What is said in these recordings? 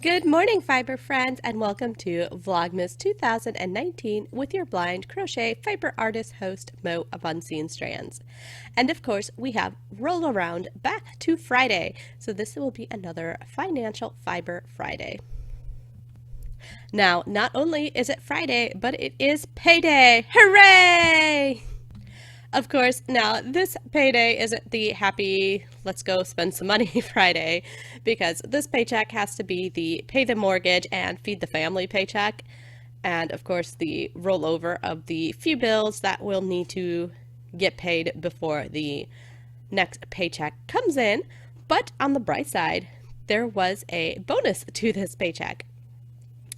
Good morning, fiber friends, and welcome to Vlogmas 2019 with your blind crochet fiber artist host, Mo of Unseen Strands. And of course, we have roll around back to Friday, so this will be another Financial Fiber Friday. Now, not only is it Friday, but it is payday! Hooray! Of course, now this payday isn't the happy, let's go spend some money Friday, because this paycheck has to be the pay the mortgage and feed the family paycheck. And of course, the rollover of the few bills that will need to get paid before the next paycheck comes in. But on the bright side, there was a bonus to this paycheck.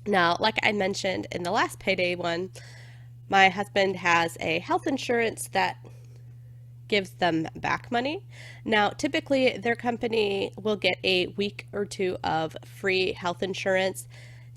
Now, like I mentioned in the last payday one, my husband has a health insurance that gives them back money. Now, typically their company will get a week or two of free health insurance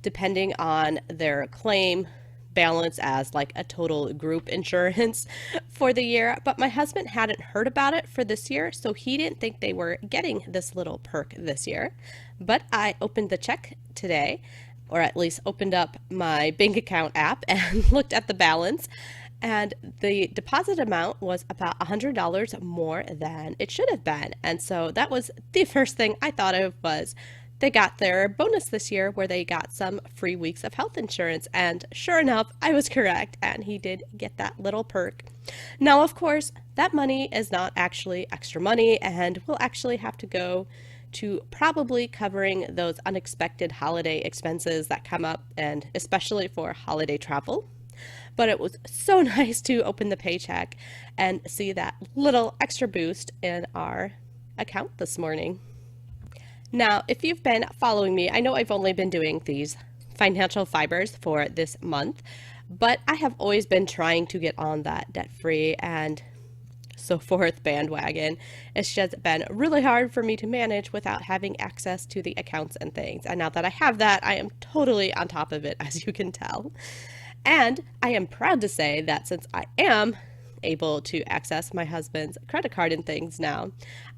depending on their claim balance as like a total group insurance for the year. But my husband hadn't heard about it for this year, so he didn't think they were getting this little perk this year. But I opened the check today, or at least opened up my bank account app and looked at the balance, and the deposit amount was about $100 more than it should have been. And so that was the first thing I thought of, was they got their bonus this year where they got some free weeks of health insurance. And sure enough, I was correct, and he did get that little perk. Now, of course, that money is not actually extra money and will actually have to go to probably covering those unexpected holiday expenses that come up, and especially for holiday travel. But it was so nice to open the paycheck and see that little extra boost in our account this morning. Now, if you've been following me, I know I've only been doing these financial fibers for this month, but I have always been trying to get on that debt-free and so forth bandwagon. It's just been really hard for me to manage without having access to the accounts and things. And now that I have that, I am totally on top of it, as you can tell. And I am proud to say that since I am able to access my husband's credit card and things now,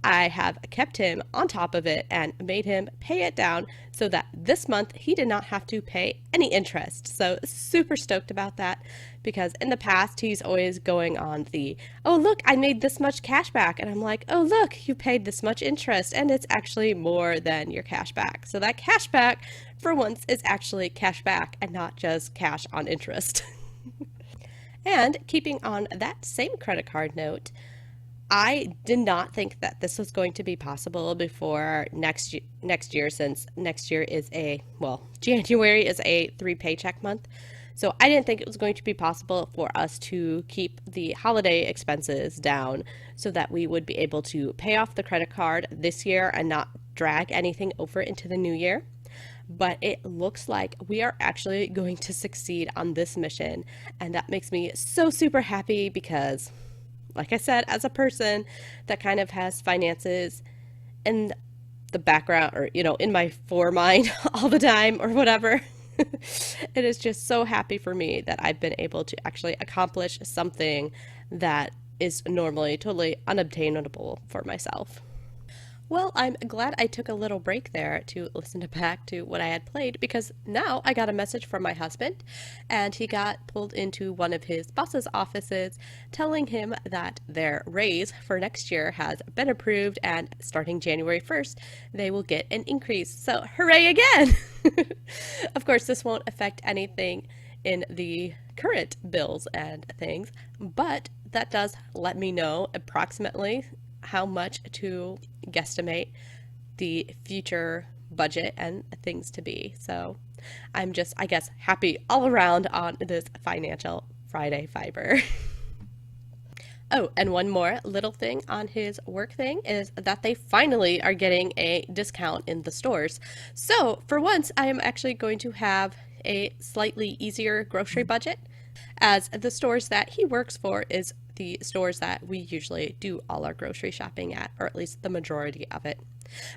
I have kept him on top of it and made him pay it down so that this month he did not have to pay any interest. So super stoked about that, because in the past he's always going on the, oh look, I made this much cash back, and I'm like, oh look, you paid this much interest and it's actually more than your cash back. So that cash back for once is actually cash back and not just cash on interest. And keeping on that same credit card note, I did not think that this was going to be possible before next year, since next year is January is a 3 paycheck month. So I didn't think it was going to be possible for us to keep the holiday expenses down so that we would be able to pay off the credit card this year and not drag anything over into the new year. But it looks like we are actually going to succeed on this mission, and that makes me so super happy, because like I said, as a person that kind of has finances in the background, or in my foremind all the time or whatever, it is just so happy for me that I've been able to actually accomplish something that is normally totally unobtainable for myself. Well, I'm glad I took a little break there to listen back to what I had played, because now I got a message from my husband, and he got pulled into one of his boss's offices telling him that their raise for next year has been approved, and starting January 1st, they will get an increase. So hooray again! Of course, this won't affect anything in the current bills and things, but that does let me know approximately how much to guesstimate the future budget and things to be. So I'm just, I guess, happy all around on this Financial Friday fiber. Oh, and one more little thing on his work thing is that they finally are getting a discount in the stores. So for once, I am actually going to have a slightly easier grocery budget, as the stores that he works for is the stores that we usually do all our grocery shopping at, or at least the majority of it.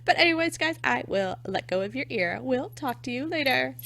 But anyways, guys, I will let go of your ear. We'll talk to you later.